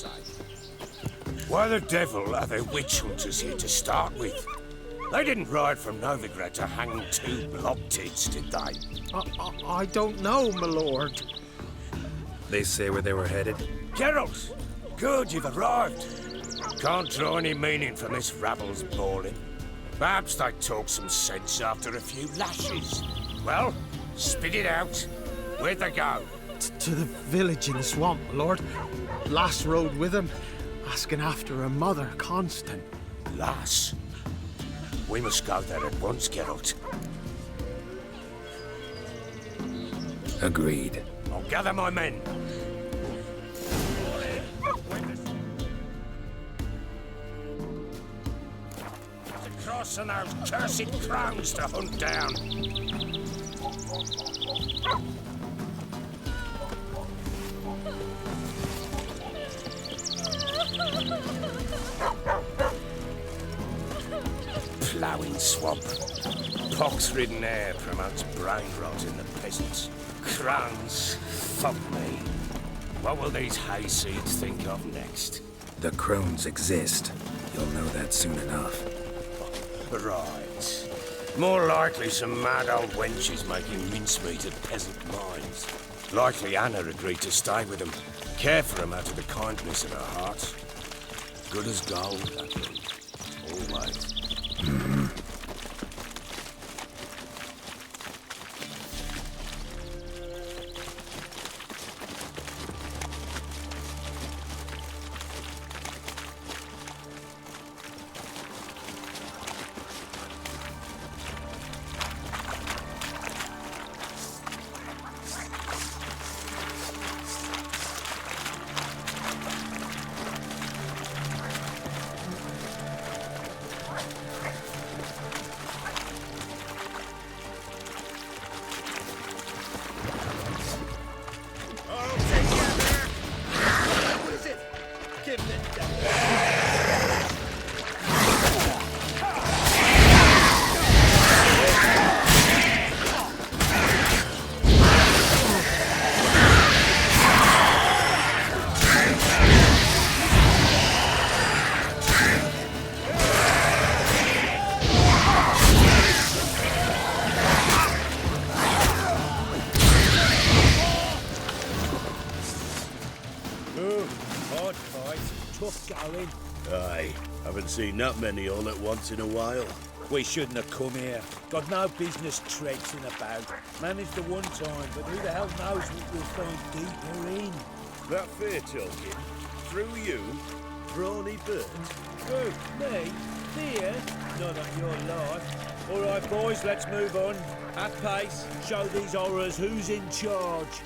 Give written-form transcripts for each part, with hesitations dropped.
say. Why the devil are there witch hunters here to start with? They didn't ride from Novigrad to hang 2 blob-tits, did they? I don't know, my lord. They say where they were headed? Geralt! Good, you've arrived. Can't draw any meaning from this rabble's bawling. Perhaps they talk some sense after a few lashes. Well, spit it out. Where'd they go? To the village in the swamp, my lord. Lass rode with him, asking after her mother, Constant. Lass? We must go there at once, Geralt. Agreed. I'll gather my men. The cross and those cursed crows to hunt down. Ploughing swamp. Pox-ridden air promotes brain rot in the peasants. Crones, fuck me. What will these hayseeds think of next? The crones exist. You'll know that soon enough. Right. More likely some mad old wenches making mincemeat at peasant mines. Likely Anna agreed to stay with them, care for them out of the kindness of her heart. Good as gold, that be. Always. Aye, haven't seen that many all at once in a while. We shouldn't have come here. Got no business traipsing about. Managed the one time, but who the hell knows what we'll find deeper in? That fair talking? Through you? Brawny bird? Who? Me? Fear? Not on your life. All right, boys, let's move on. At pace, show these horrors who's in charge.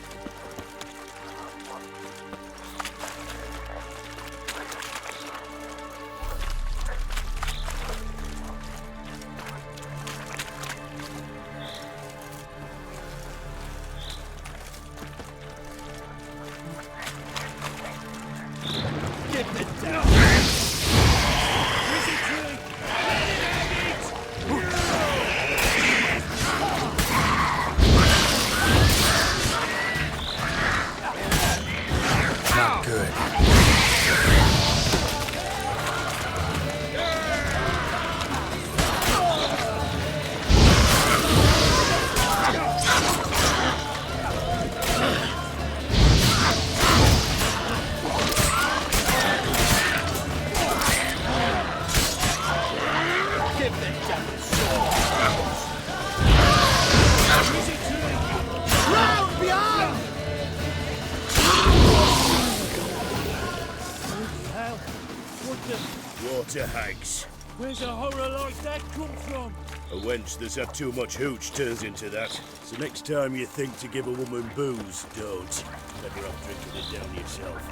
Water hags. Where's a horror like that come from? A wench that's had too much hooch turns into that. So next time you think to give a woman booze, don't. Better off drinking it down yourself.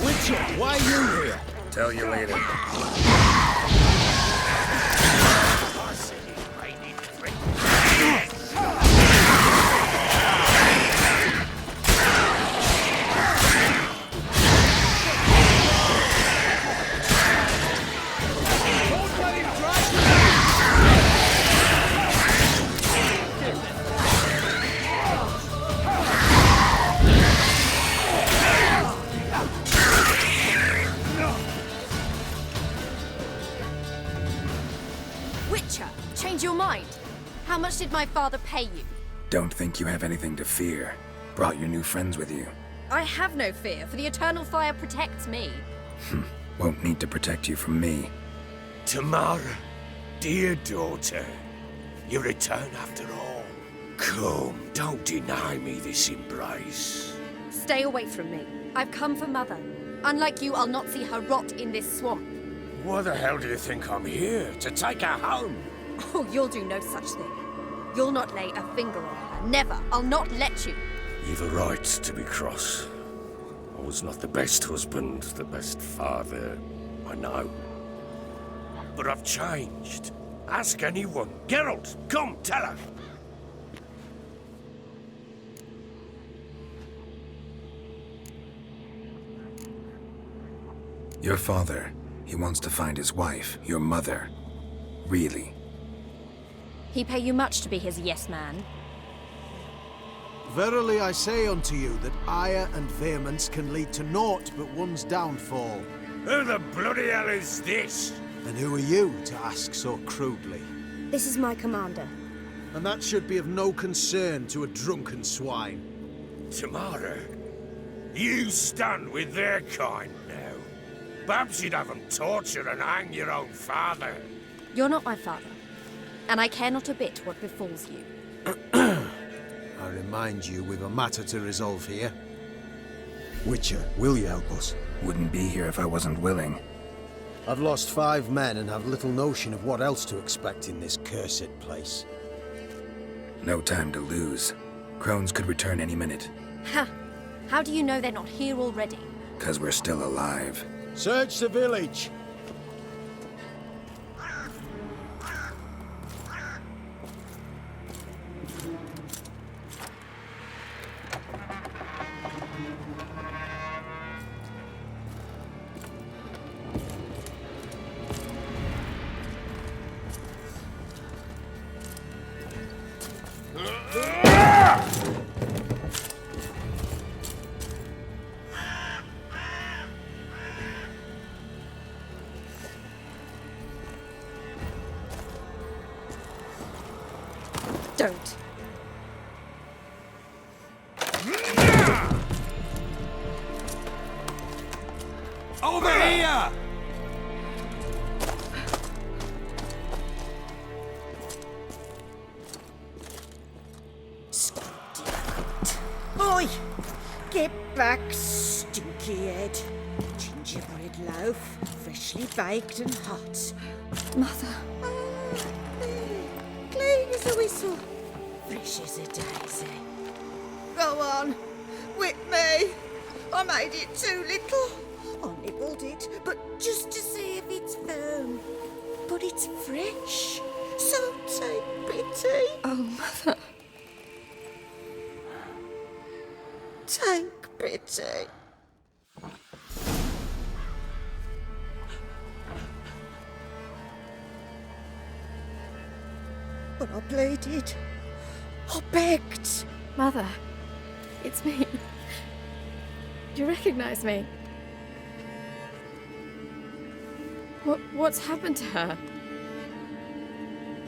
Witcher, why are you here? Tell you later. much did my father pay you? Don't think you have anything to fear. Brought your new friends with you. I have no fear, for the eternal fire protects me. Won't need to protect you from me. Tamara, dear daughter, you return after all. Come, don't deny me this embrace. Stay away from me. I've come for Mother. Unlike you, I'll not see her rot in this swamp. Why the hell do you think I'm here? To take her home? Oh, you'll do no such thing. You'll not lay a finger on her. Never. I'll not let you. You've a right to be cross. I was not the best husband, the best father, I know. But I've changed. Ask anyone. Geralt, come, tell her. Your father, he wants to find his wife, your mother. Really? He pay you much to be his yes man. Verily I say unto you that ire and vehemence can lead to naught but one's downfall. Who the bloody hell is this? And who are you to ask so crudely? This is my commander. And that should be of no concern to a drunken swine. Tamara, you stand with their kind now. Perhaps you'd have them torture and hang your own father. You're not my father, and I care not a bit what befalls you. I remind you, we've a matter to resolve here. Witcher, will you help us? Wouldn't be here if I wasn't willing. I've lost 5 men and have little notion of what else to expect in this cursed place. No time to lose. Crones could return any minute. Ha! How do you know they're not here already? 'Cause we're still alive. Search the village! Don't. Over here! Oi! Get back, stinky head. Gingerbread loaf, freshly baked and hot. Mother. Clean as a whistle, fresh as a daisy. Go on, whip me. I made it too little. I nibbled it, but just to see if it's firm. But it's fresh, so take pity. Oh, Mother. Take pity. But I pleaded. I begged. Mother. It's me. You recognize me? What's happened to her?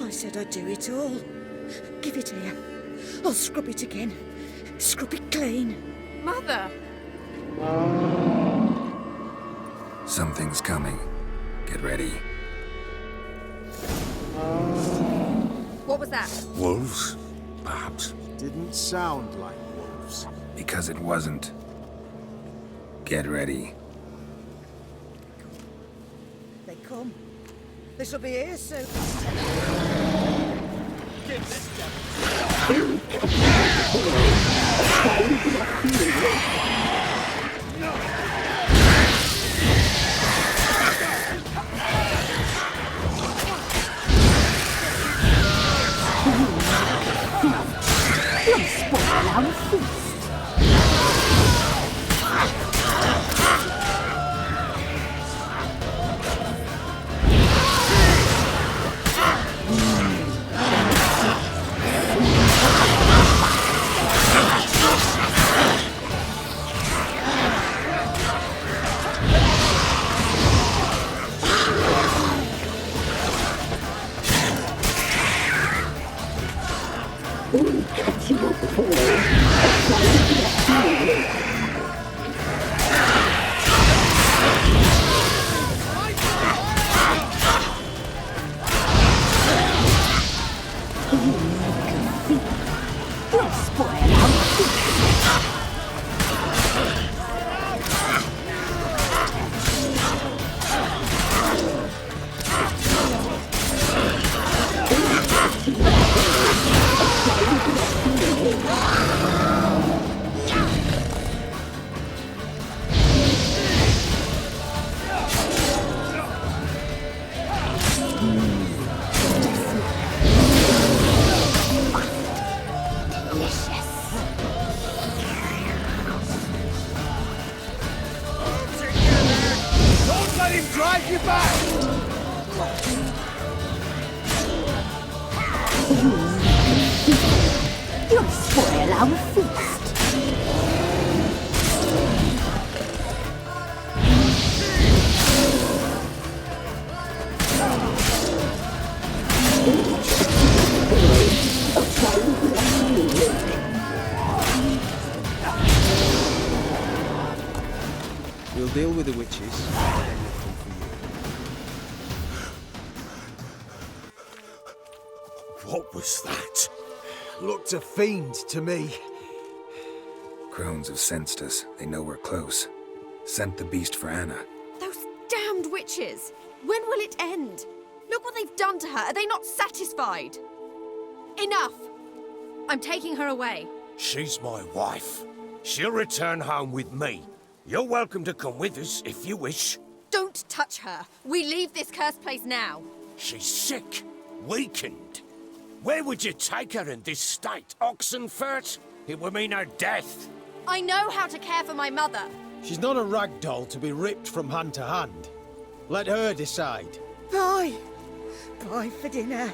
I said I'd do it all. Give it here. I'll scrub it again. Scrub it clean. Mother! Something's coming. Get ready. What was that? Wolves, perhaps. Didn't sound like wolves. Because it wasn't. Get ready. They come. They shall be here soon. Don't let him drive you back! You'll spoil our feast. We'll deal with the witches, then we'll come for you. What was that? Looked a fiend to me. Crones have sensed us. They know we're close. Sent the beast for Anna. Those damned witches! When will it end? Look what they've done to her. Are they not satisfied? Enough! I'm taking her away. She's my wife. She'll return home with me. You're welcome to come with us if you wish. Don't touch her. We leave this cursed place now. She's sick, weakened. Where would you take her in this state, Oxenfurt? It would mean her death. I know how to care for my mother. She's not a rag doll to be ripped from hand to hand. Let her decide. Pie. Pie for dinner.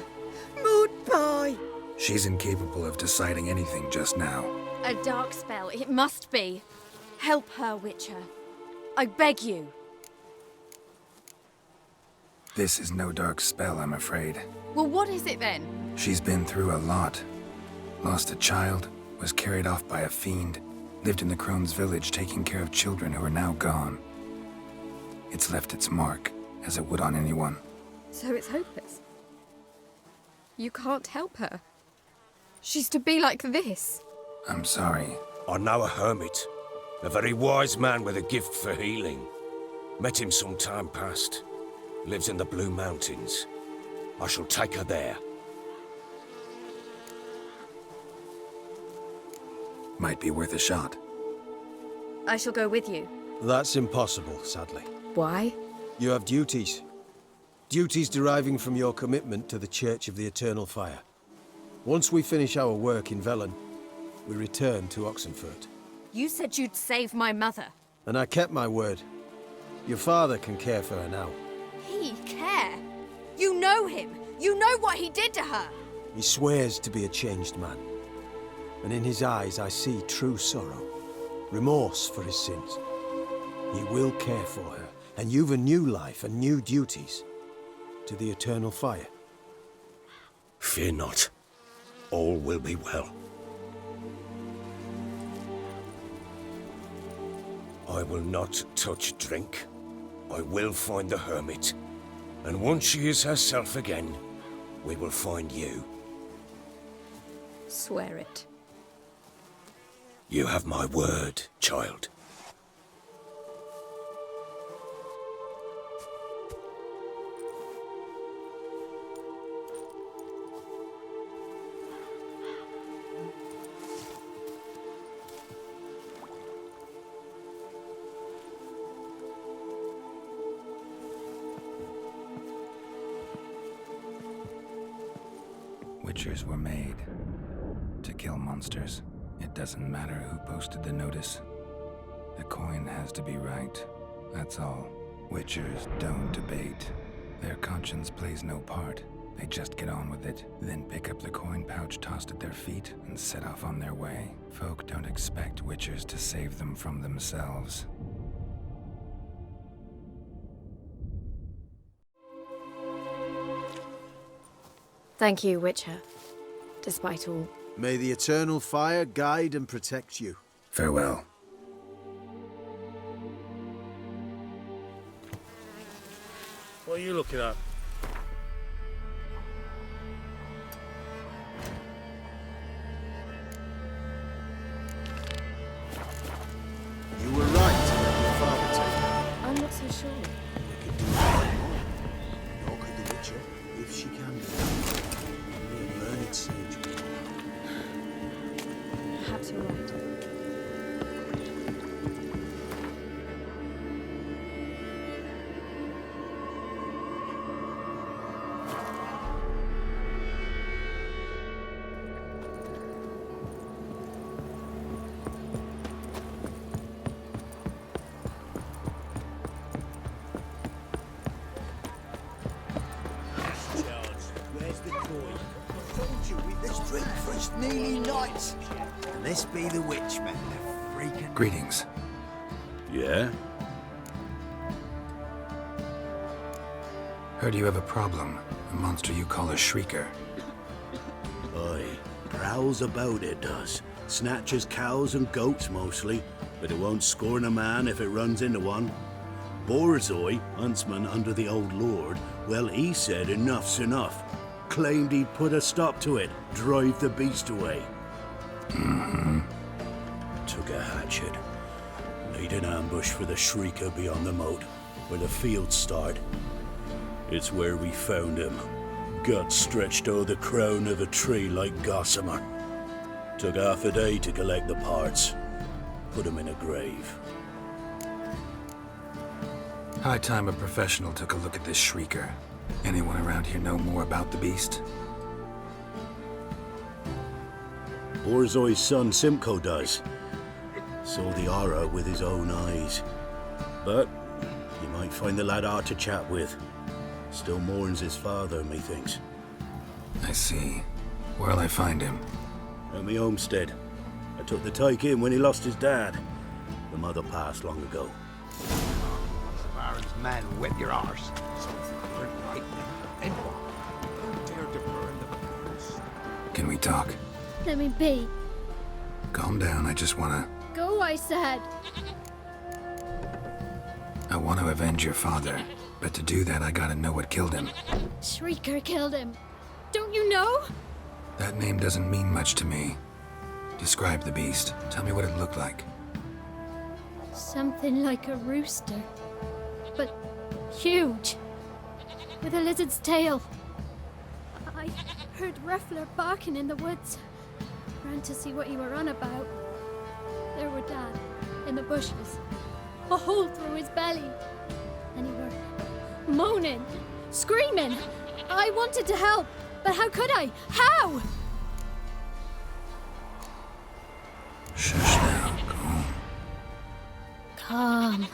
Mood pie. She's incapable of deciding anything just now. A dark spell, it must be. Help her, Witcher. I beg you. This is no dark spell, I'm afraid. Well, what is it then? She's been through a lot. Lost a child, was carried off by a fiend, lived in the Crone's village taking care of children who are now gone. It's left its mark, as it would on anyone. So it's hopeless. You can't help her. She's to be like this. I'm sorry. I know a hermit. A very wise man with a gift for healing. Met him some time past. Lives in the Blue Mountains. I shall take her there. Might be worth a shot. I shall go with you. That's impossible, sadly. Why? You have duties. Duties deriving from your commitment to the Church of the Eternal Fire. Once we finish our work in Velen, we return to Oxenfurt. You said you'd save my mother. And I kept my word. Your father can care for her now. He care? You know him. You know what he did to her. He swears to be a changed man. And in his eyes I see true sorrow. Remorse for his sins. He will care for her. And you've a new life and new duties. To the Eternal Fire. Fear not. All will be well. I will not touch drink. I will find the hermit. And once she is herself again, we will find you. Swear it. You have my word, child. Witchers were made to kill monsters. It doesn't matter who posted the notice. The coin has to be right. That's all. Witchers don't debate. Their conscience plays no part. They just get on with it, then pick up the coin pouch tossed at their feet and set off on their way. Folk don't expect witchers to save them from themselves. Thank you, Witcher. Despite all May the eternal fire guide and protect you. Farewell. What are you looking at? You were right to let your father take her. I'm not so sure. You can do nothing more. Nor could the Witcher, if she can do it. Only a learned sage could. Perhaps you're right. Where's the coin? Let's drink for his nearly night. And this be the Witchman, the freaking... Greetings. Yeah? Heard you have a problem. A monster you call a Shrieker. Aye. Prowls about, it does. Snatches cows and goats mostly, but it won't scorn a man if it runs into one. Borzoi, huntsman under the old lord, well, he said enough's enough. Claimed he'd put a stop to it, drive the beast away. Took a hatchet. Laid an ambush for the Shrieker beyond the moat, where the fields start. It's where we found him. Guts stretched o'er the crown of a tree like gossamer. Took half a day to collect the parts. Put him in a grave. High time a professional took a look at this Shrieker. Anyone around here know more about the beast? Borzoi's son Simcoe does. Saw the aura with his own eyes. But you might find the lad hard to chat with. Still mourns his father, methinks. I see. Where'll I find him? At me homestead. I took the tyke in when he lost his dad. The mother passed long ago. Baron's man, whip your arse. Right. And don't dare to burn the house. Can we talk? Let me be. Calm down, I just wanna... Go, I said. I want to avenge your father. But to do that, I gotta know what killed him. Shrieker killed him. Don't you know? That name doesn't mean much to me. Describe the beast. Tell me what it looked like. Something like a rooster. But huge. With a lizard's tail. I heard Ruffler barking in the woods. Ran to see what you were on about. There were Dad, in the bushes. A hole through his belly. And you were moaning, screaming. I wanted to help, but how could I? How? Shush now, go home. Calm.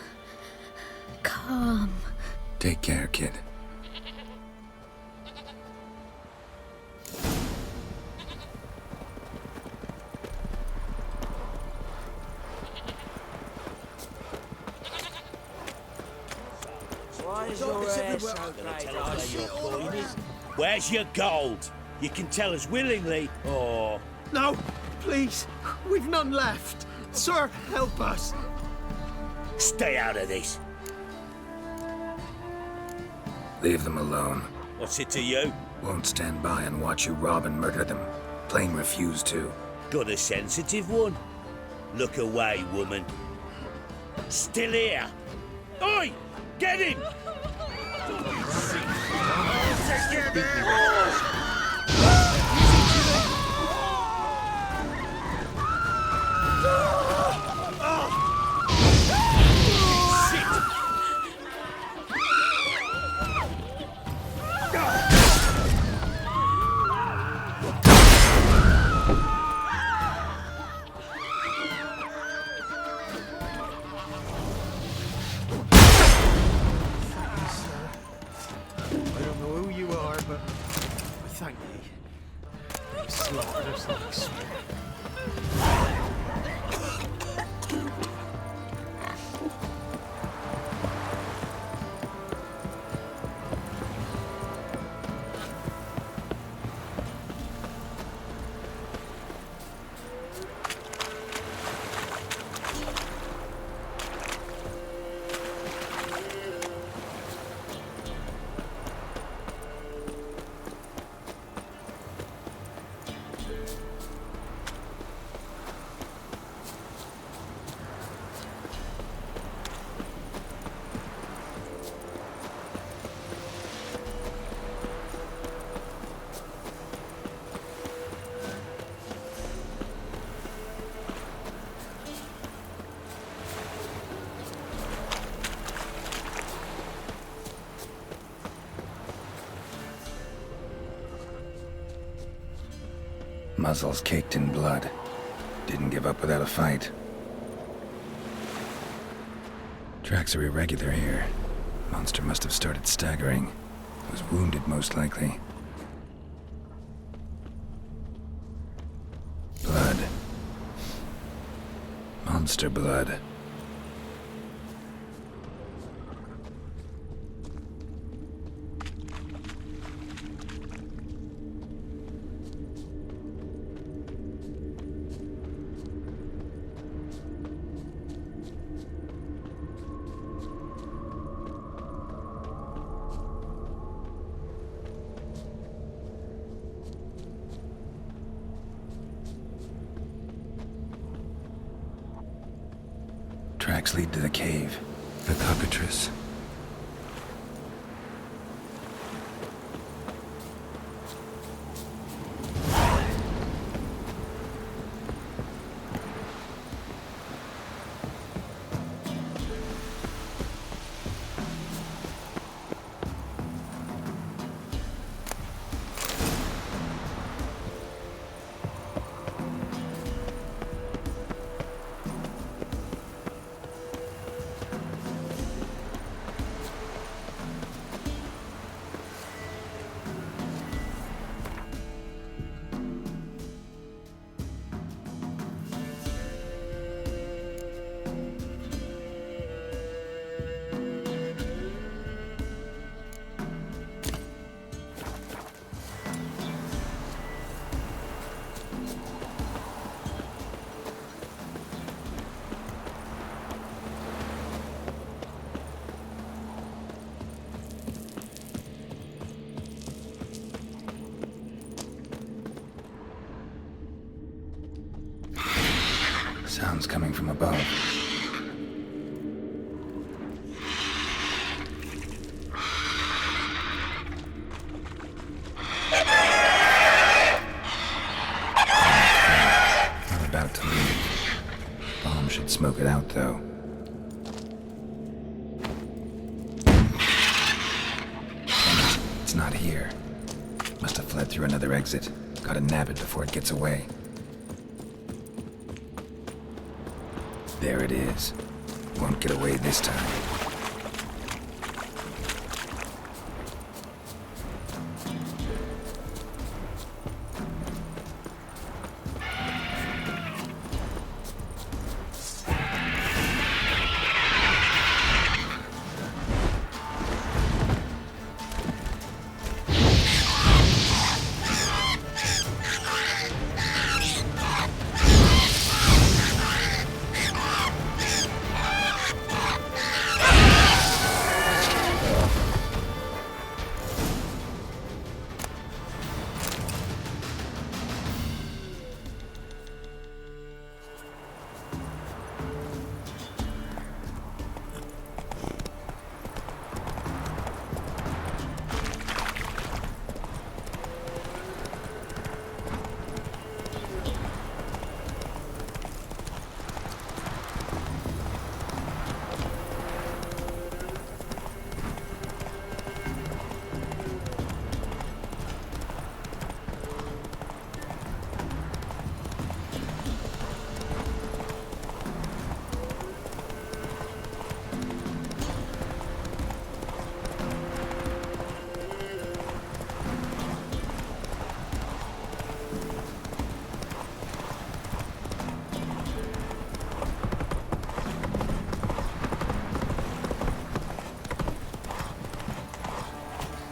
Calm. Take care, kid. Why is your hair so great? I see your coin is. Where's your gold? You can tell us willingly, or... No, please. We've none left. Sir, help us. Stay out of this. Leave them alone. What's it to you? Won't stand by and watch you rob and murder them. Plain refuse to. Got a sensitive one? Look away, woman. Still here. Oi! Get him! I don't know who you are, but I muzzles caked in blood. Didn't give up without a fight. Tracks are irregular here. Monster must have started staggering. Was wounded, most likely. Blood. Monster blood. Tracks lead to the cave. The cockatrice. Sounds coming from above. Not about to leave. Bomb should smoke it out, though. It's not here. Must have fled through another exit. Gotta nab it before it gets away. There it is. Won't get away this time.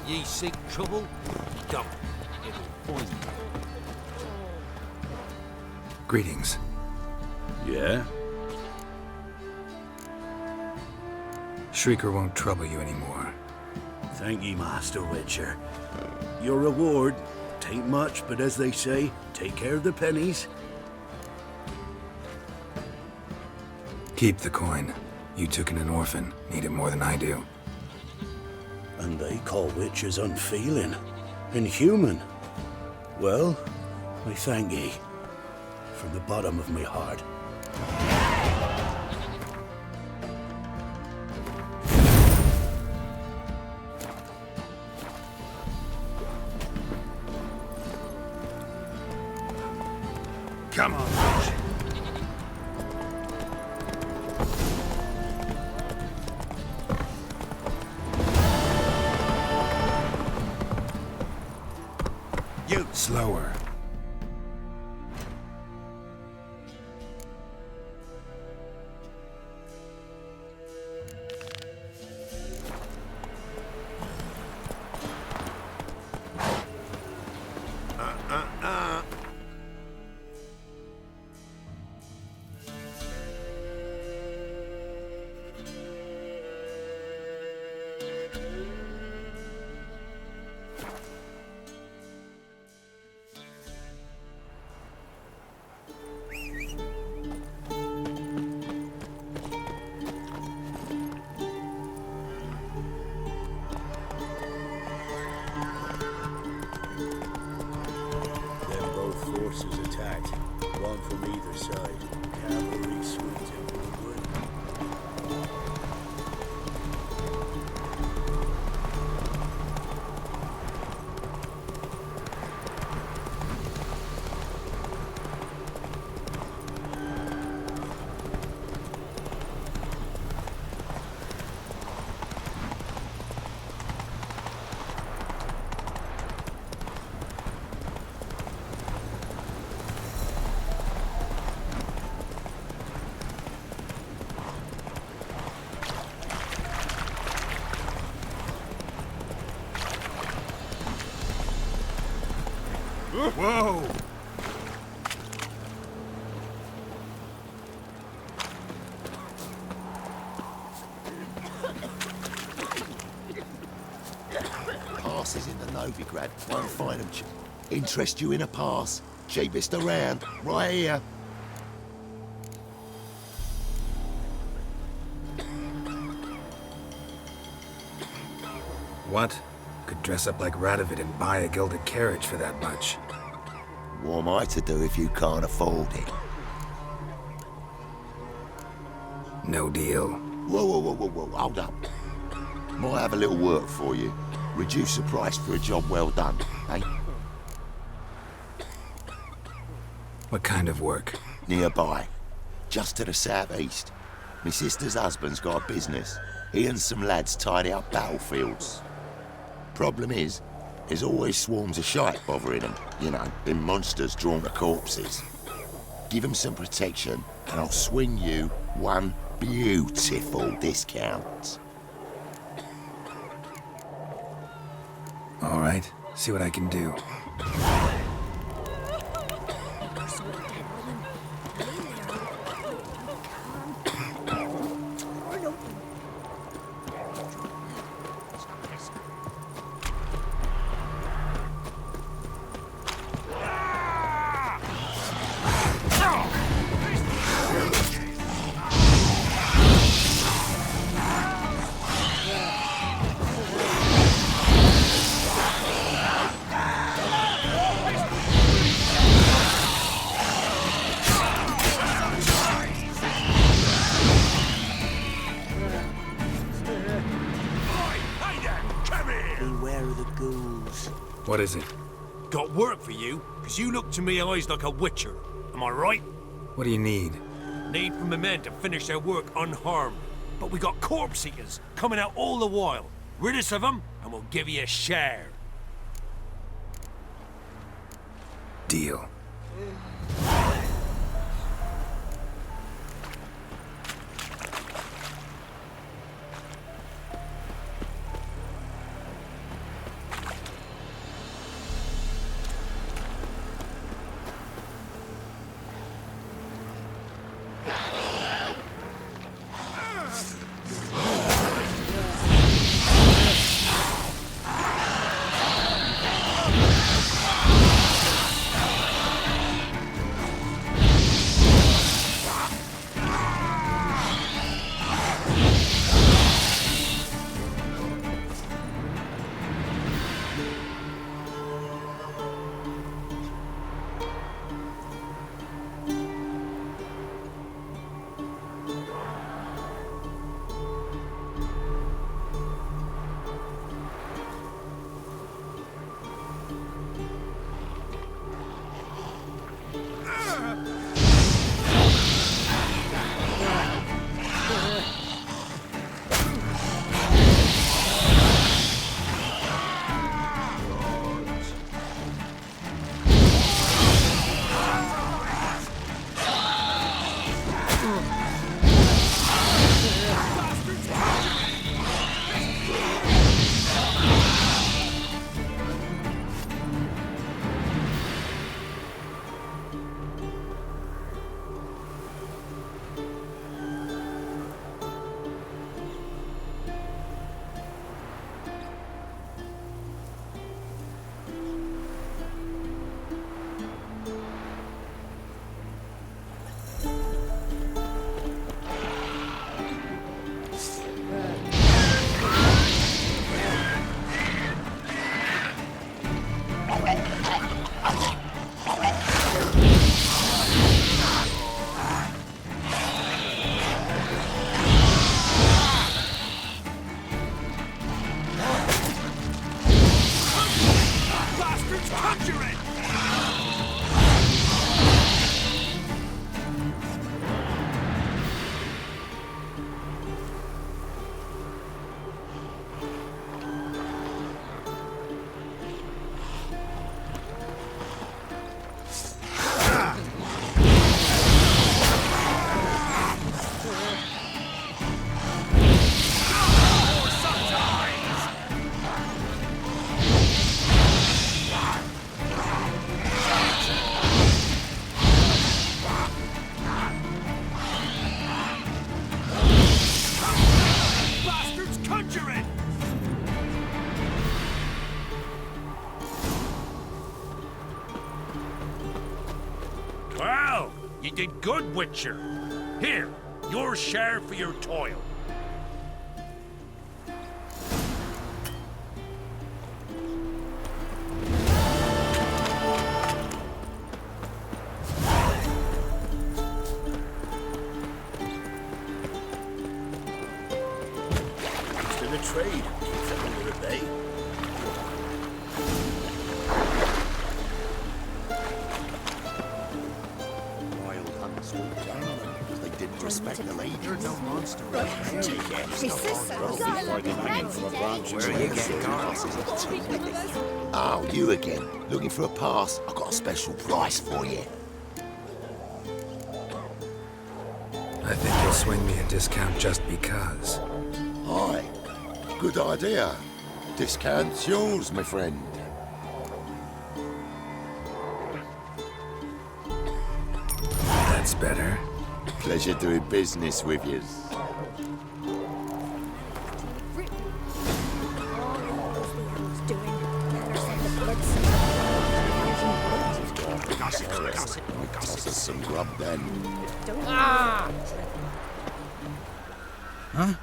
Ye seek trouble? Don't. It'll find you. Greetings. Yeah? Shrieker won't trouble you anymore. Thank ye, Master Witcher. Your reward, tain't much, but as they say, take care of the pennies. Keep the coin. You took in an orphan. Need it more than I do. And they call witches unfeeling, inhuman. Well, I thank ye, from the bottom of my heart. You slower. Forces attacked, one from either side. Cavalry swings in woodward. Whoa! Passes in the Novigrad. Won't find them. Interest you in a pass? Cheapest around. Right here. What? Could dress up like Radovid and buy a gilded carriage for that much. What am I to do if you can't afford it? No deal. Whoa, hold up. Might have a little work for you. Reduce the price for a job well done, eh? What kind of work? Nearby. Just to the southeast. My sister's husband's got a business. He and some lads tidy up battlefields. Problem is, there's always swarms of shite bothering them. You know, them monsters drawn to corpses. Give them some protection, and I'll swing you one beautiful discount. All right, see what I can do. What is it? Got work for you, because you look to me eyes like a witcher. Am I right? What do you need? Need from the men to finish their work unharmed. But we got corpse eaters coming out all the while. Rid us of them, and we'll give you a share. Deal. did good, Witcher. Here, your share for your toil. Still a trade. Keeps it under at bay. Wild hunts all down on them because they didn't respect the lady. You're no monster. Where are you getting Oh, you again. Looking for a pass? I've got a special price for you. I think you'll swing me a discount just because. Aye. Good idea. Discount's yours, my friend. That's better. Pleasure doing business with you. Toss us some grub then. Huh?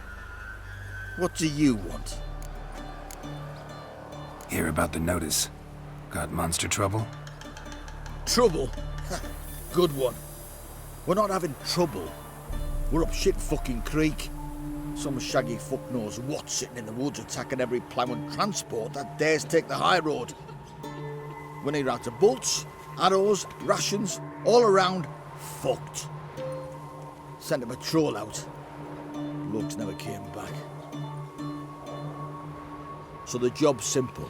What do you want? Hear about the notice. Got monster trouble? Trouble? Good one. We're not having trouble. We're up shit fucking creek. Some shaggy fuck knows what sitting in the woods attacking every plough and transport that dares take the high road. We're either out of bolts, arrows, rations, all around, fucked. Sent a patrol out. Blokes never came back. So the job's simple.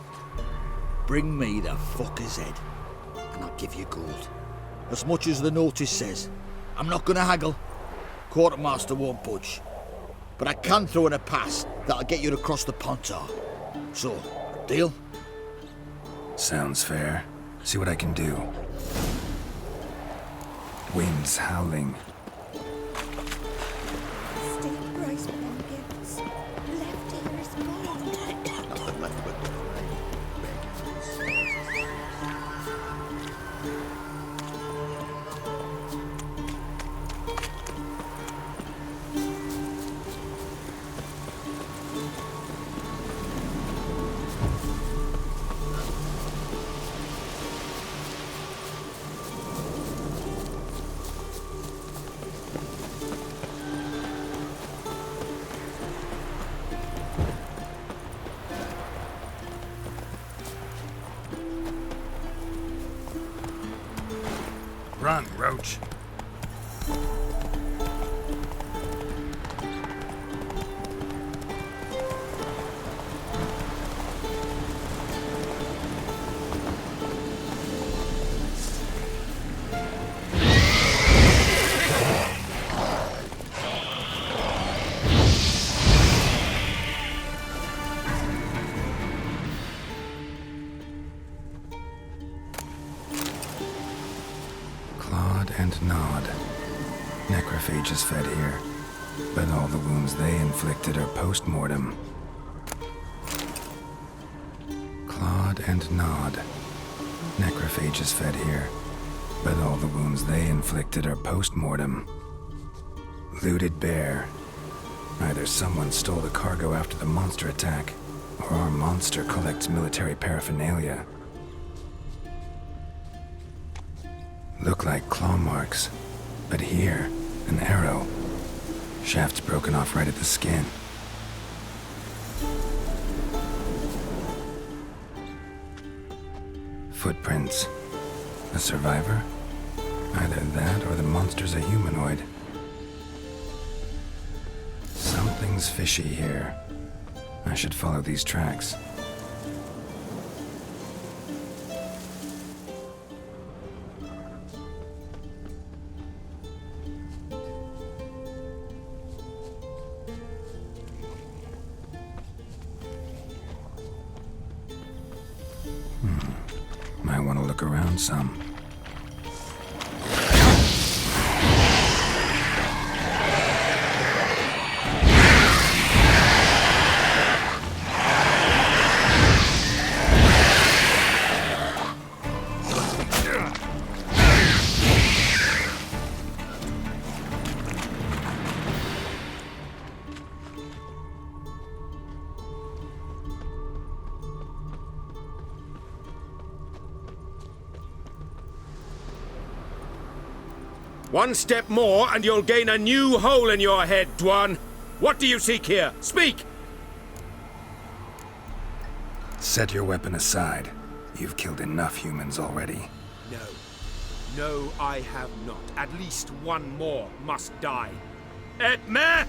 Bring me the fucker's head, and I'll give you gold. As much as the notice says. I'm not gonna haggle. Quartermaster won't budge. But I can throw in a pass that'll get you across the Pontar. So, deal? Sounds fair. See what I can do. Wind's howling. Steep price for them gifts. Left ear is gone. Nothing left but the Run, Roach. And nod. Necrophages fed here, but all the wounds they inflicted are post-mortem. Clawed and nod. Necrophages fed here, but all the wounds they inflicted are post-mortem. Looted bear. Either someone stole the cargo after the monster attack, or our monster collects military paraphernalia. Look like claw marks, but here, an arrow. Shaft's broken off right at the skin. Footprints. A survivor? Either that or the monster's a humanoid. Something's fishy here. I should follow these tracks. Might want to look around some. One step more and you'll gain a new hole in your head, Dwan. What do you seek here? Speak! Set your weapon aside. You've killed enough humans already. No. No, I have not. At least one more must die. Etme!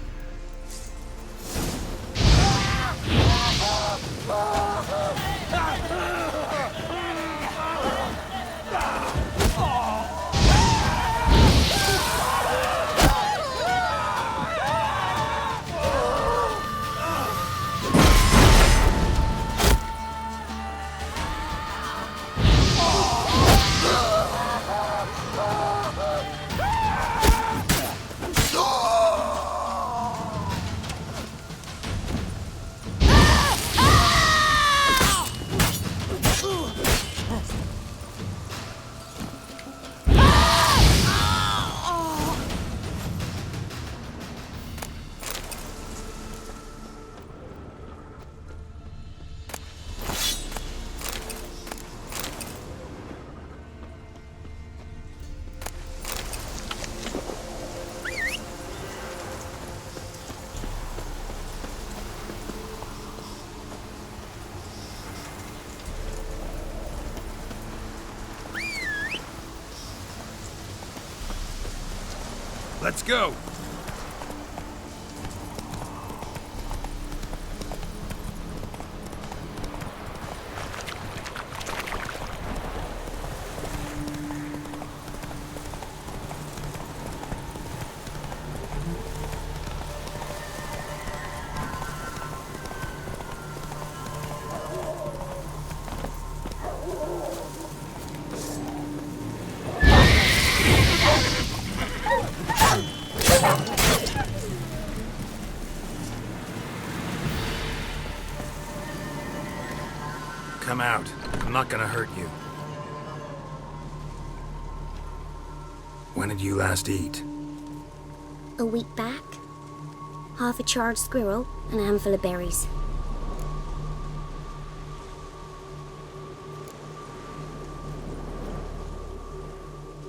Let's go! Come out. I'm not gonna hurt you. When did you last eat? A week back. Half a charred squirrel and a handful of berries.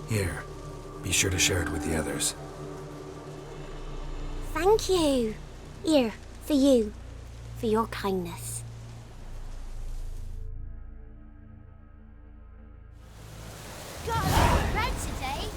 Here. Be sure to share it with the others. Thank you. Here, for you. For your kindness. Got a lot of bread today.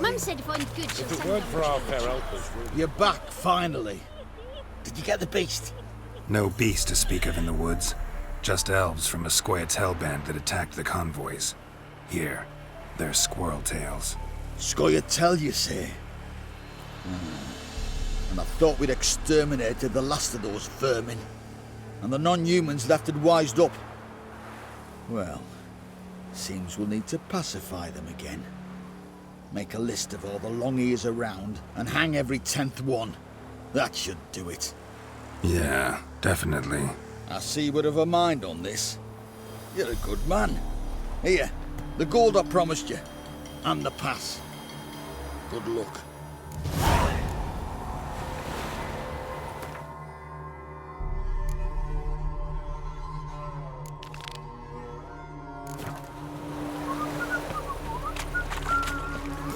Mum said if I'm good, she'll If it send weren't me for our fair helpers, You're back, finally. Did you get the beast? No beast to speak of in the woods. Just elves from a Squared's hellband that attacked the convoys. Here, they're squirrel tails. Squire tell you say. And I thought we'd exterminated the last of those vermin. And the non-humans left and wised up. Well, seems we'll need to pacify them again. Make a list of all the long ears around and hang every 10th one. That should do it. Yeah, definitely. I see you would have a mind on this. You're a good man. Here, the gold I promised you. And the pass. Good luck.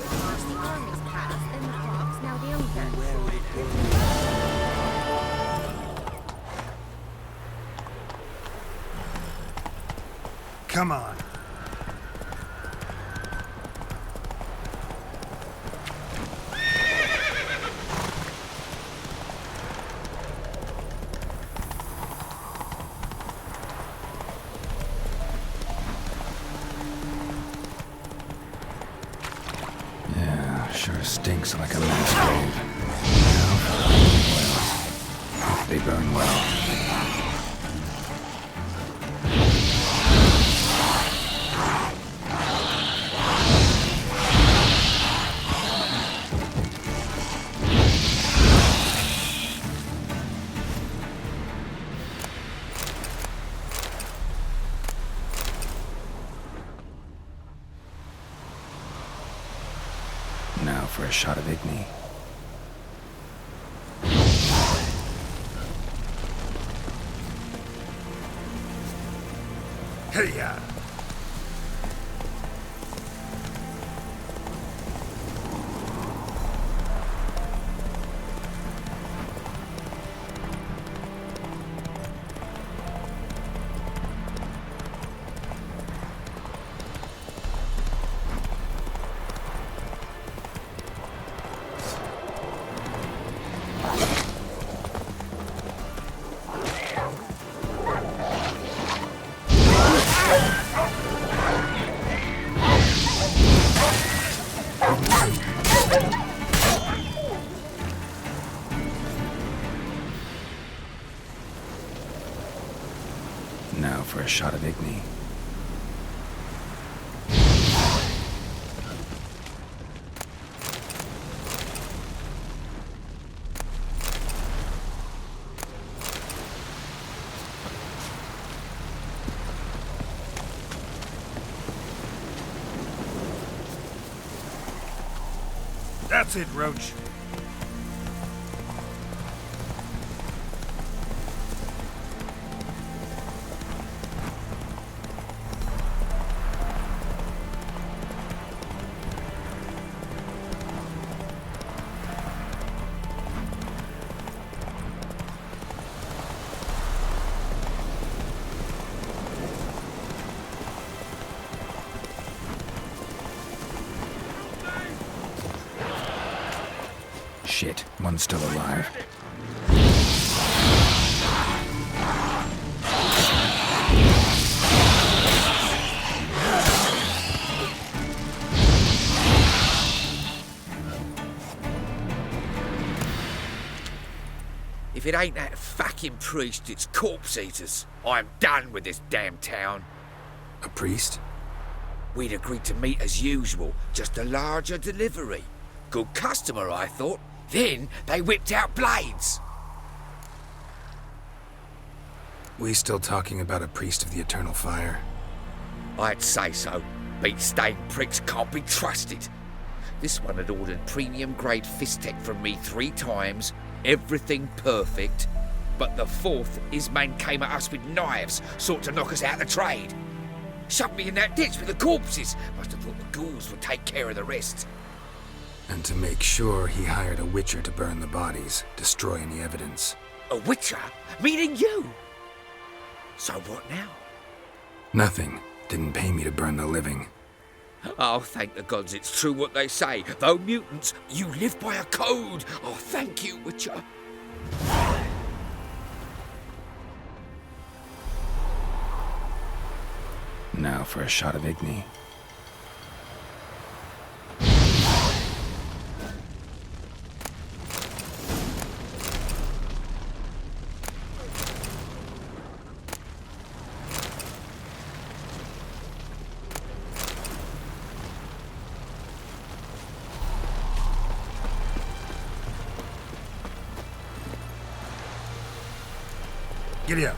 First the army's passed, then the crops, now the undead. Come on. Yeah, sure stinks like a mass grave. Well, hope they burn well. Now for a shot of Igni. Hey-ya! Now for a shot of Igni. That's it, Roach. Shit, one's still alive. If it ain't that fucking priest, it's corpse eaters. I'm done with this damn town. A priest? We'd agreed to meet as usual, just a larger delivery. Good customer, I thought. Then they whipped out blades. We still talking about a priest of the eternal fire? I'd say so. Beat-stained pricks can't be trusted. This one had ordered premium-grade fistek from me 3 times, everything perfect. But the 4th, his men came at us with knives, sought to knock us out of trade. Shoved me in that ditch with the corpses. Must have thought the ghouls would take care of the rest. And to make sure, he hired a witcher to burn the bodies, destroy any evidence. A witcher? Meaning you? So what now? Nothing. Didn't pay me to burn the living. Oh, thank the gods it's true what they say. Though mutants, you live by a code. Oh, thank you, Witcher. Now for a shot of Igni. Giddy up.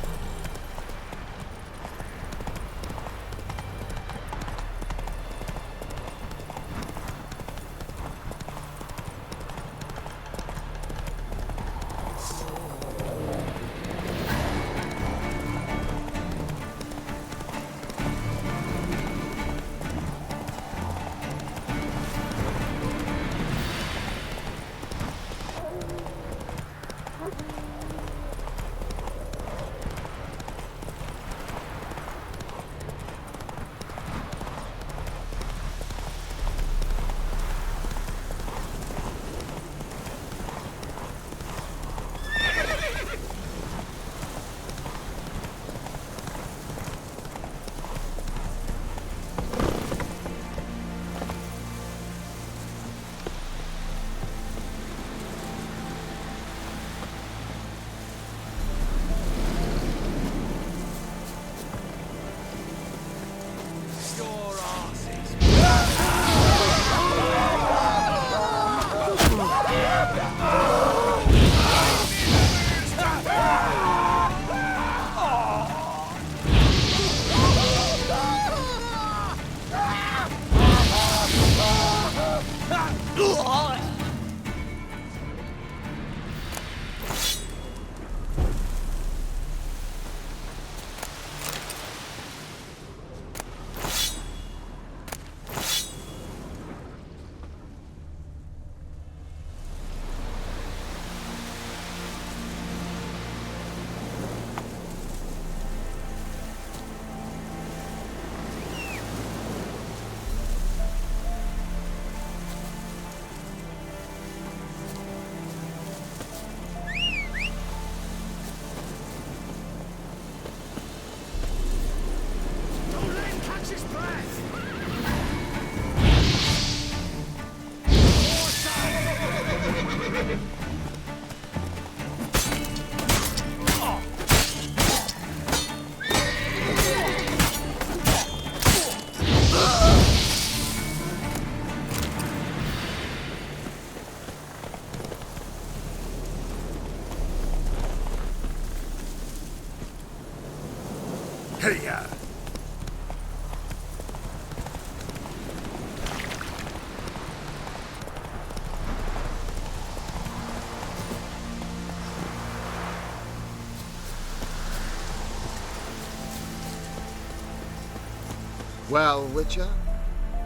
Well, Witcher,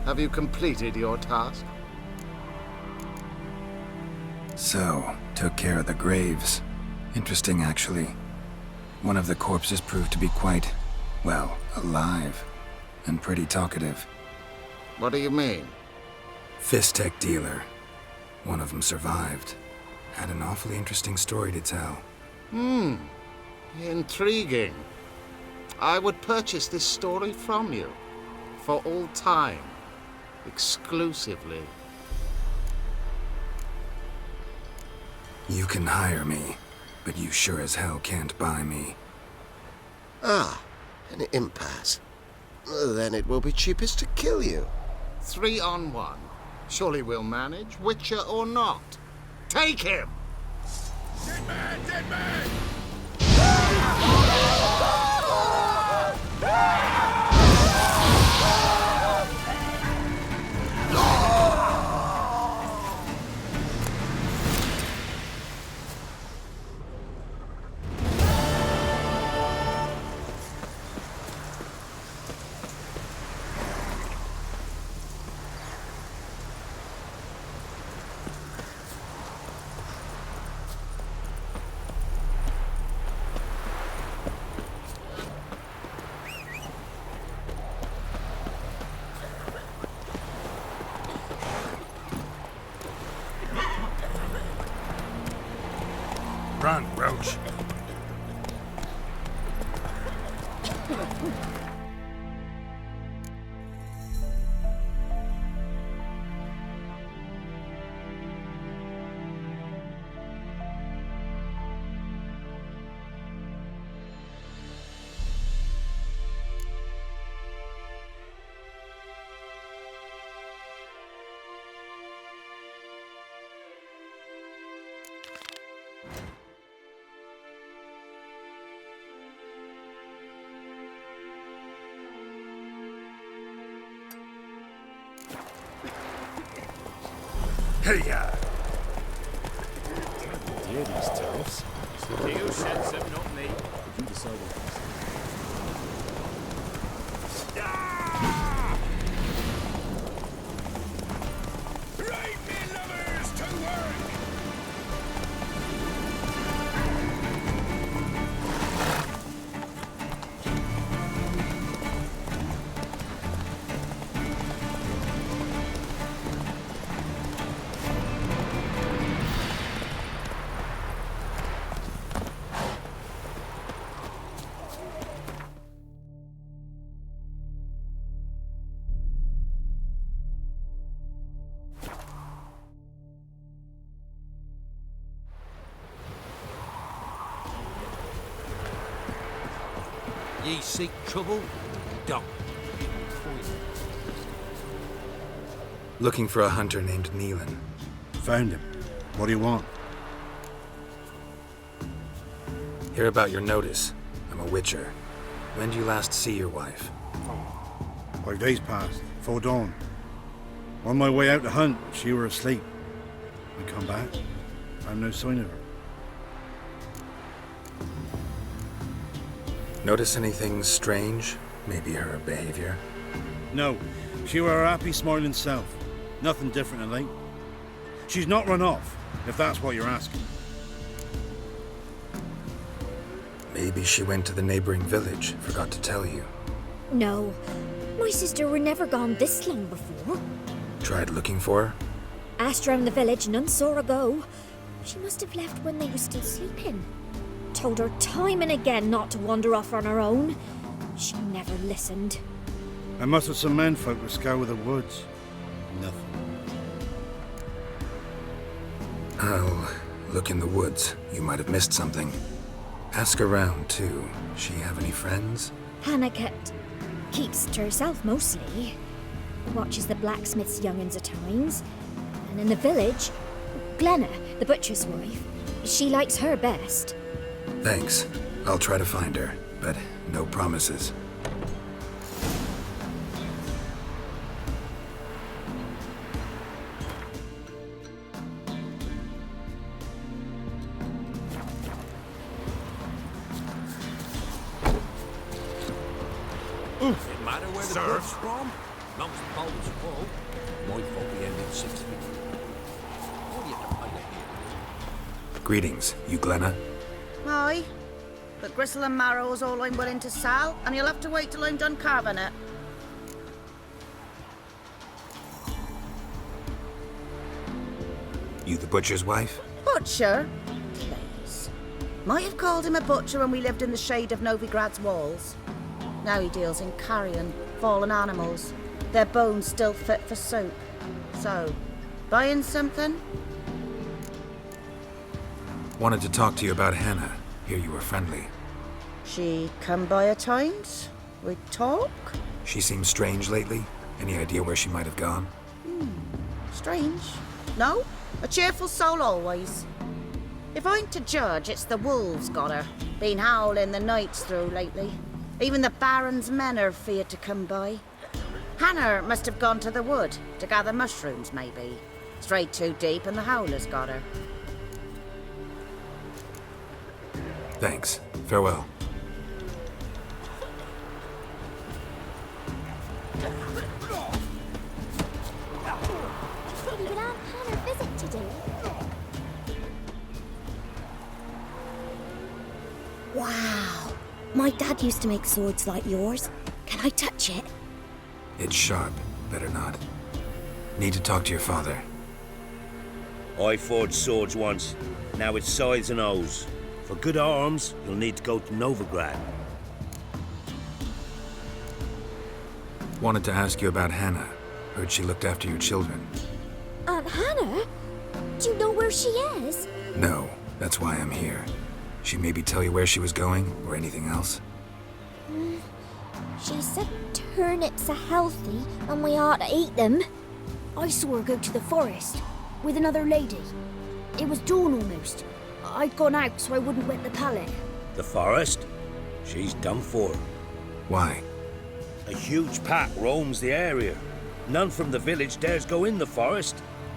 have you completed your task? So, took care of the graves. Interesting, actually. One of the corpses proved to be quite, well, alive. And pretty talkative. What do you mean? Fist tech dealer. One of them survived. Had an awfully interesting story to tell. Intriguing. I would purchase this story from you. For all time. Exclusively. You can hire me, but you sure as hell can't buy me. Ah, an impasse. Then it will be cheapest to kill you. 3 on 1. Surely we'll manage, Witcher or not. Take him! Dead man! Dead man! Run, Roach. Hey-ya! Dear these toffs. It's the deal sets them, not me. You decide what Right, men lovers, to work! Ye seek trouble? Don't. Looking for a hunter named Neelan. Found him. What do you want? Hear about your notice. I'm a witcher. When did you last see your wife? 5 days passed, 'fore dawn. On my way out to hunt, she were asleep. I come back, found no sign of her. Notice anything strange? Maybe her behavior? No, she were her happy, smiling self. Nothing different than late. She's not run off, if that's what you're asking. Maybe she went to the neighboring village, forgot to tell you. No, my sister were never gone this long before. Tried looking for her? Asked round the village, none saw her go. She must have left when they were still sleeping. Told her time and again not to wander off on her own. She never listened. I mustered some menfolk to scour the woods. Nothing. I'll look in the woods. You might have missed something. Ask around, too. She have any friends? Hannah keeps to herself mostly. Watches the blacksmith's young'uns at times. And in the village, Glenna, the butcher's wife, she likes her best. Thanks. I'll try to find her, but no promises. Oof. Doesn't matter where the blood's from. Long as the bowl's full. My fault we ended 6 feet. What do you have to pay here? Greetings, you Glenna? Aye. But gristle and marrow's all I'm willing to sell, and you'll have to wait till I'm done carving it. You the butcher's wife? Butcher? Please. Might have called him a butcher when we lived in the shade of Novigrad's walls. Now he deals in carrion, fallen animals. Their bones still fit for soup. So, buying something? Wanted to talk to you about Hannah. Hear you were friendly. She come by at times? We talk? She seems strange lately. Any idea where she might have gone? Strange. No? A cheerful soul always. If I'm to judge, it's the wolves got her. Been howling the nights through lately. Even the Baron's men are feared to come by. Hannah must have gone to the wood to gather mushrooms, maybe. Strayed too deep and the howlers got her. Thanks. Farewell. City without Hannah visit to do. Wow. My dad used to make swords like yours. Can I touch it? It's sharp. Better not. Need to talk to your father. I forged swords once. Now it's scythes and hoes. For good arms, you'll need to go to Novigrad. Wanted to ask you about Hannah. Heard she looked after your children. Aunt Hannah? Do you know where she is? No, that's why I'm here. She maybe tell you where she was going, or anything else? She said turnips are healthy and we ought to eat them. I saw her go to the forest with another lady. It was dawn almost. I'd gone out so I wouldn't wet the pallet. The forest? She's done for. Why? A huge pack roams the area. None from the village dares go in the forest.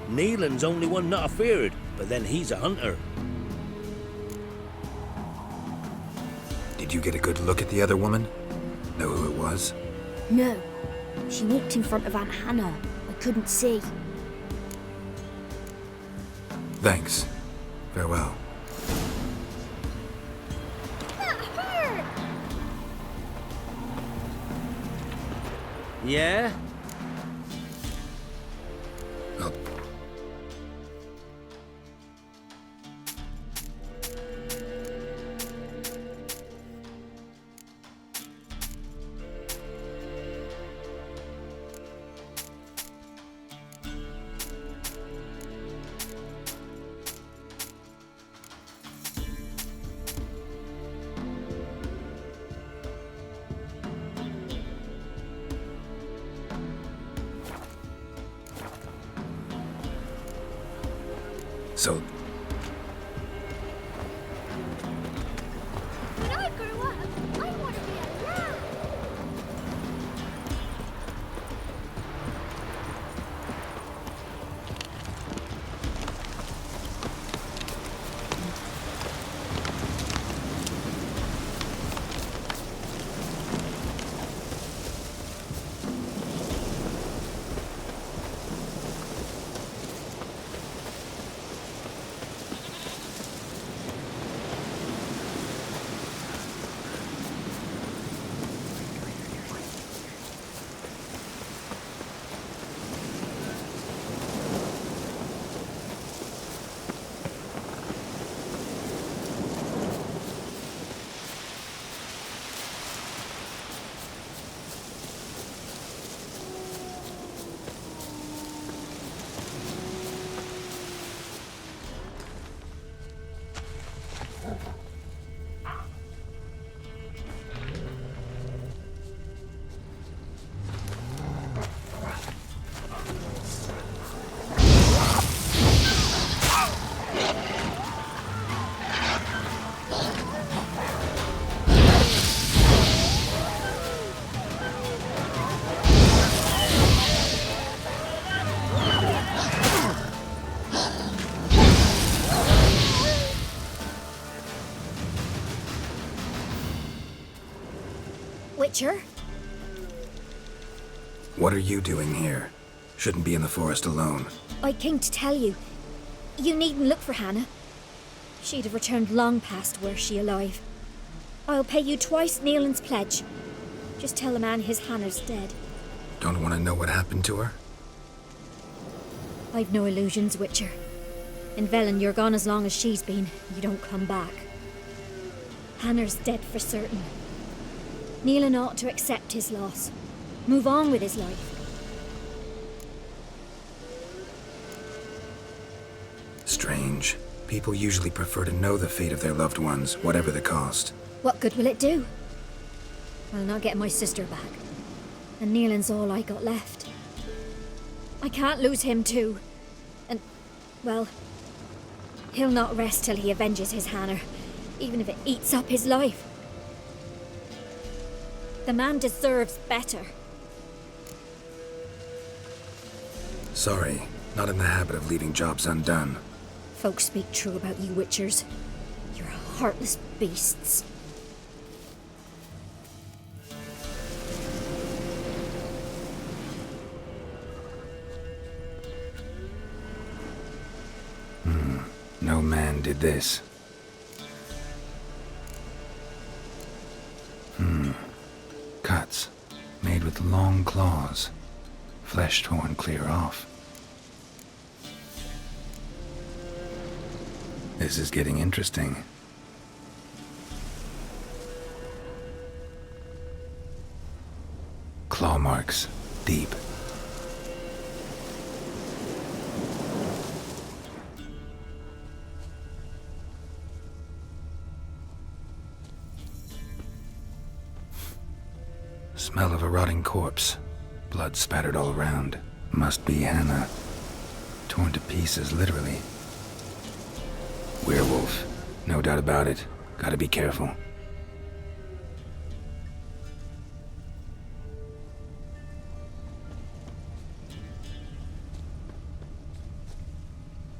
Neelan's only one not afeared, but then he's a hunter. Did you get a good look at the other woman? Know who it was? No. She walked in front of Aunt Hannah. I couldn't see. Thanks. Farewell. That hurt! Yeah? So, When I grow up, I want to be a lad. Witcher? What are you doing here? Shouldn't be in the forest alone. I came to tell you. You needn't look for Hannah. She'd have returned long past were she alive. I'll pay you twice Nealon's pledge. Just tell the man his Hannah's dead. Don't want to know what happened to her? I've no illusions, Witcher. In Velen, you're gone as long as she's been. You don't come back. Hannah's dead for certain. Nealon ought to accept his loss. Move on with his life. Strange. People usually prefer to know the fate of their loved ones, whatever the cost. What good will it do? I'll not get my sister back. And Nealon's all I got left. I can't lose him too. And, well, he'll not rest till he avenges his Hannah, even if it eats up his life. The man deserves better. Sorry, not in the habit of leaving jobs undone. Folks speak true about you Witchers. You're heartless beasts. No man did this. Cuts, made with long claws. Flesh torn clear off. This is getting interesting. Claw marks, deep. Smell of a rotting corpse. Blood spattered all around. Must be Hannah. Torn to pieces, literally. Werewolf. No doubt about it. Gotta be careful.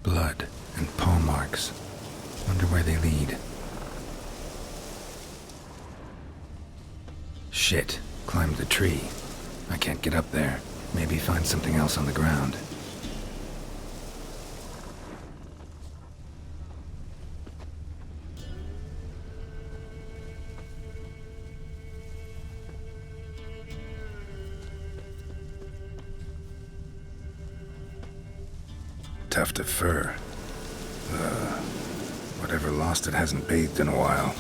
Blood and paw marks. Wonder where they lead. Shit. Climbed the tree. I can't get up there. Maybe find something else on the ground. Tuft of fur. Whatever lost it hasn't bathed in a while.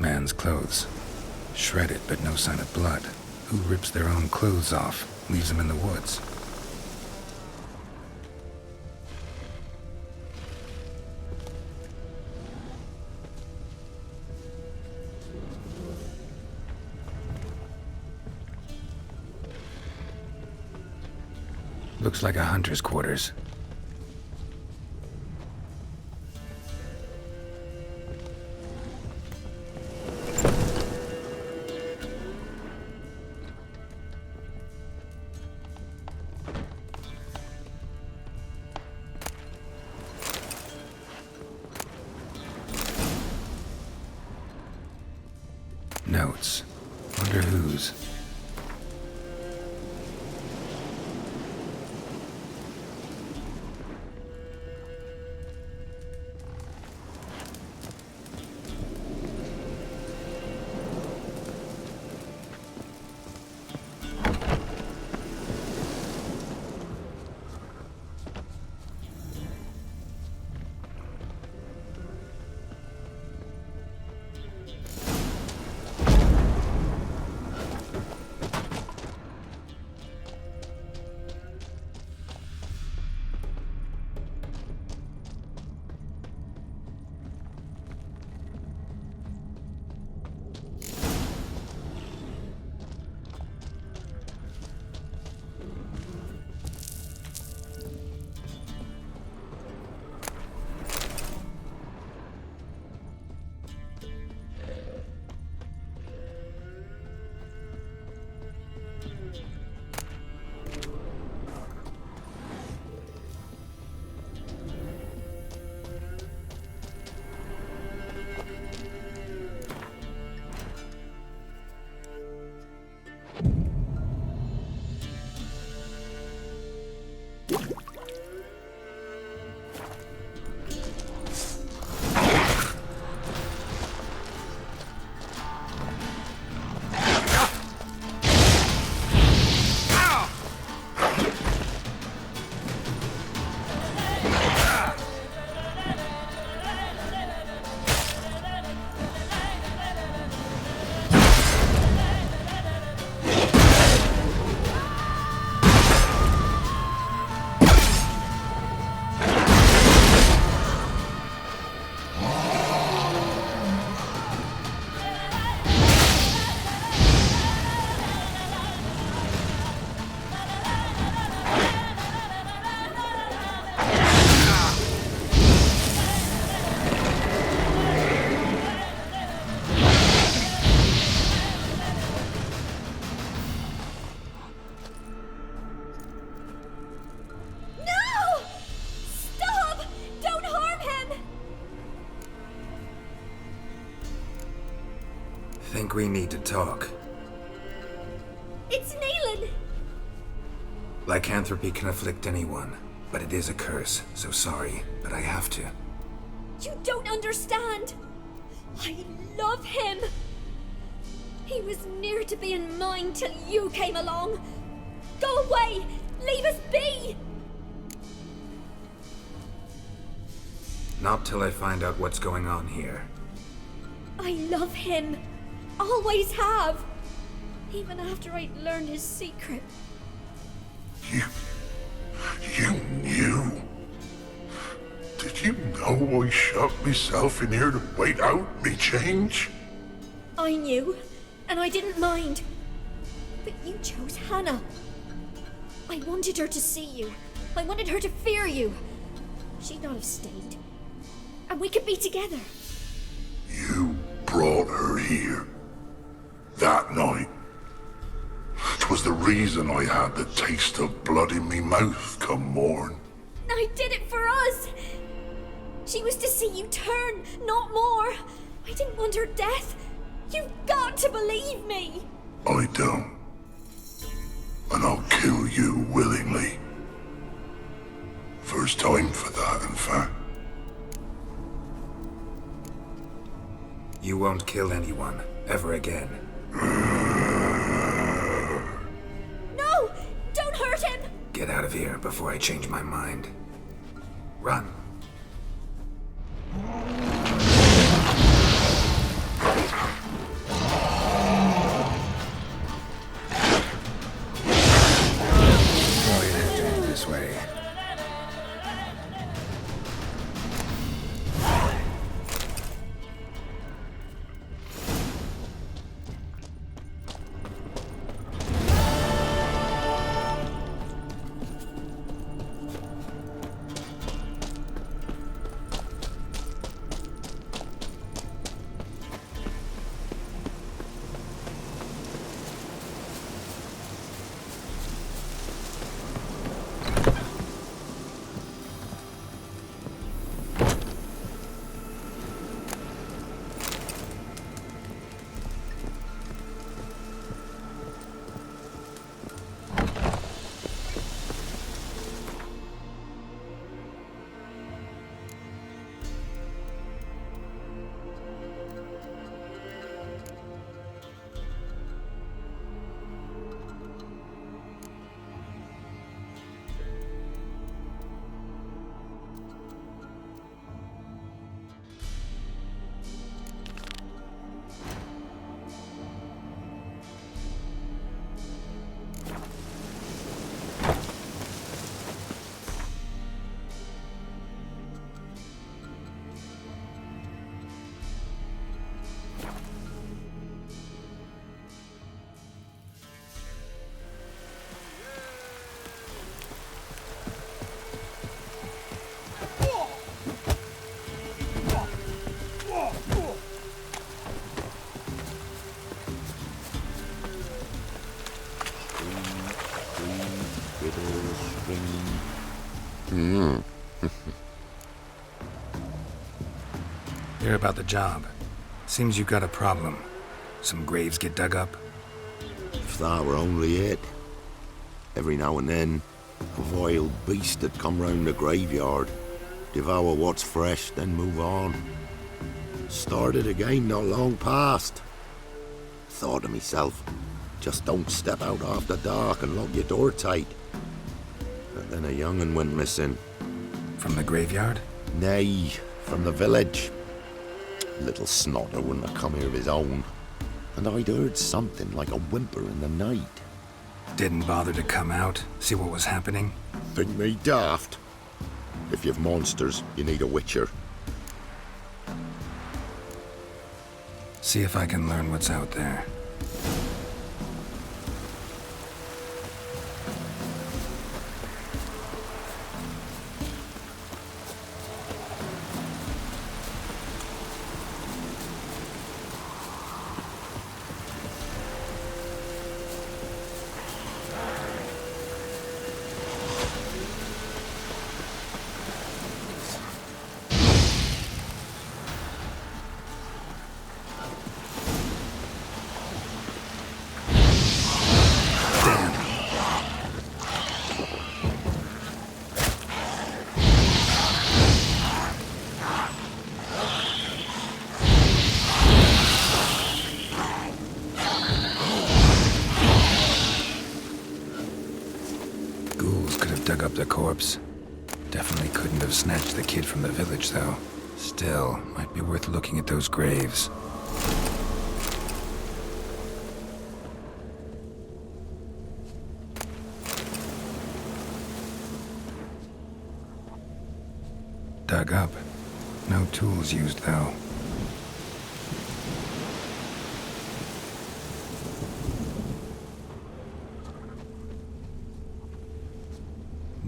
Man's clothes. Shredded, but no sign of blood. Who rips their own clothes off, leaves them in the woods? Looks like a hunter's quarters. Notes. Wonder whose. Think we need to talk. It's Neelan! Lycanthropy can afflict anyone, but it is a curse, so sorry, but I have to. You don't understand! I love him! He was near to being mine till you came along! Go away! Leave us be! Not till I find out what's going on here. I love him! Always have! Even after I'd learned his secret. You knew? Did you know I shut myself in here to wait out me change? I knew, and I didn't mind. But you chose Hannah. I wanted her to see you. I wanted her to fear you. She'd not have stayed. And we could be together. You brought her here. That night. 'Twas the reason I had the taste of blood in me mouth come morn. I did it for us. She was to see you turn, not more. I didn't want her death. You've got to believe me. I don't. And I'll kill you willingly. First time for that, in fact. You won't kill anyone, ever again. No! Don't hurt him! Get out of here before I change my mind. Run. Probably have to head this way. Hear about the job. Seems you got a problem. Some graves get dug up? If that were only it. Every now and then, A vile beast that come round the graveyard, devour what's fresh, then move on. Started again not long past. Thought to myself, just don't step out after dark and lock your door tight. But then a young'un went missing. From the graveyard? Nay, from the village. Little snotter wouldn't have come here of his own. And I'd heard something like a whimper in the night. Didn't bother to come out, see what was happening? Think me daft? If you've monsters, you need a witcher. See if I can learn what's out there. Dug up the corpse. Definitely couldn't have snatched the kid from the village, though. Still, might be worth looking at those graves. Dug up. No tools used, though.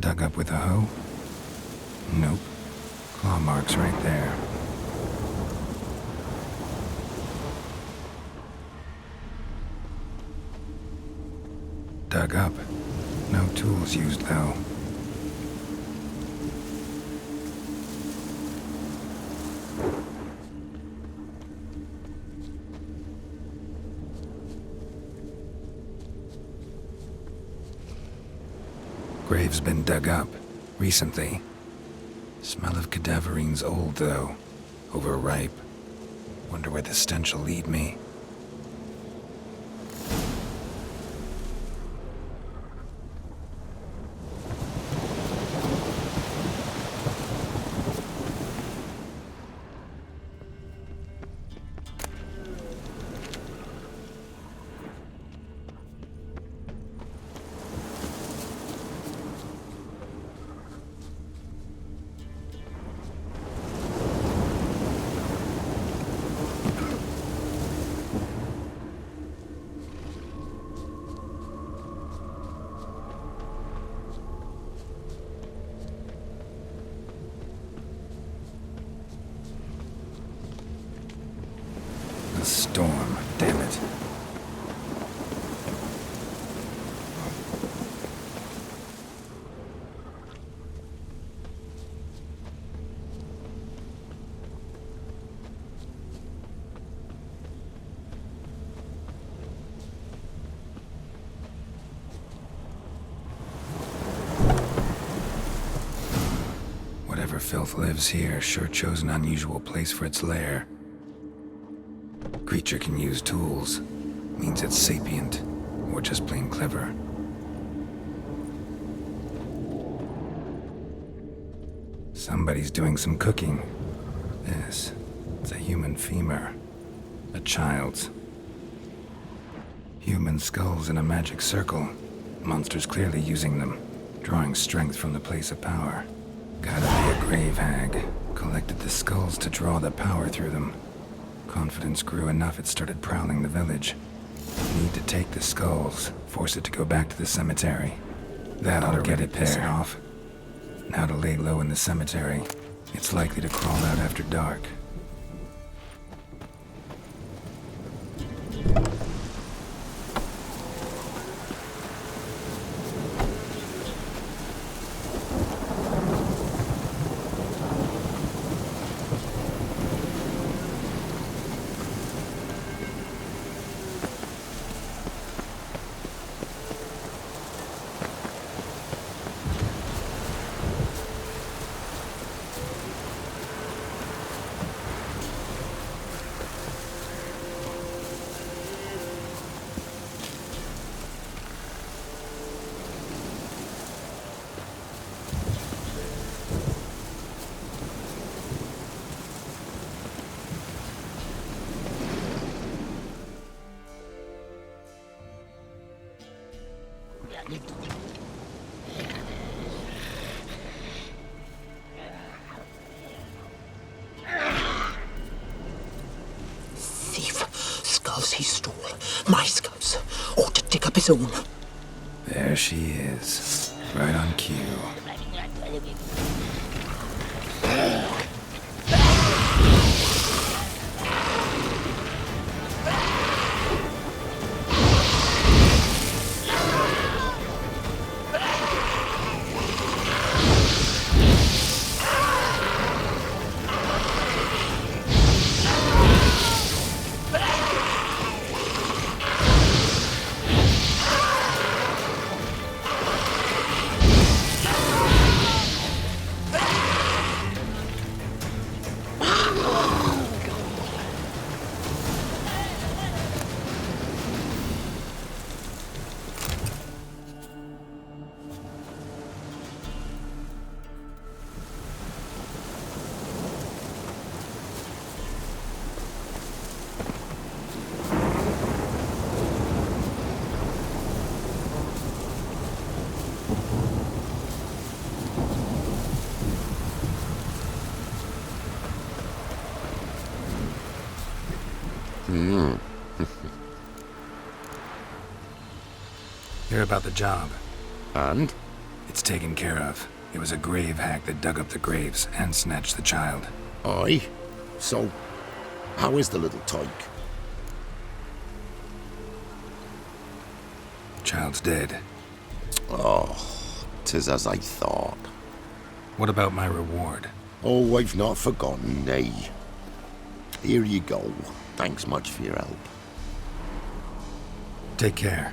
Dug up with a hoe? Nope. Claw marks right there. Dug up. No tools used, though. Grave's been dug up. Recently. Smell of cadaverine's old, though. Overripe. Wonder where the stench will lead me. A storm, damn it. Whatever filth lives here sure chose an unusual place for its lair. Creature can use tools. Means it's sapient, or just plain clever. Somebody's doing some cooking. This, it's a human femur. A child's. Human skulls in a magic circle. Monsters clearly using them, drawing strength from the place of power. Gotta be a grave hag. Collected the skulls to draw the power through them. Confidence grew enough it started prowling the village. Need to take the skulls, force it to go back to the cemetery. That ought to get it pissing off. Now to lay low in the cemetery. It's likely to crawl out after dark. is all. There she is, right on cue. Hear about the job. And? It's taken care of. It was a grave hack that dug up the graves and snatched the child. Aye? So, how is the little tyke? Child's dead. Oh, 'tis as I thought. What about my reward? Oh, I've not forgotten, nay. Here you go. Thanks much for your help. Take care.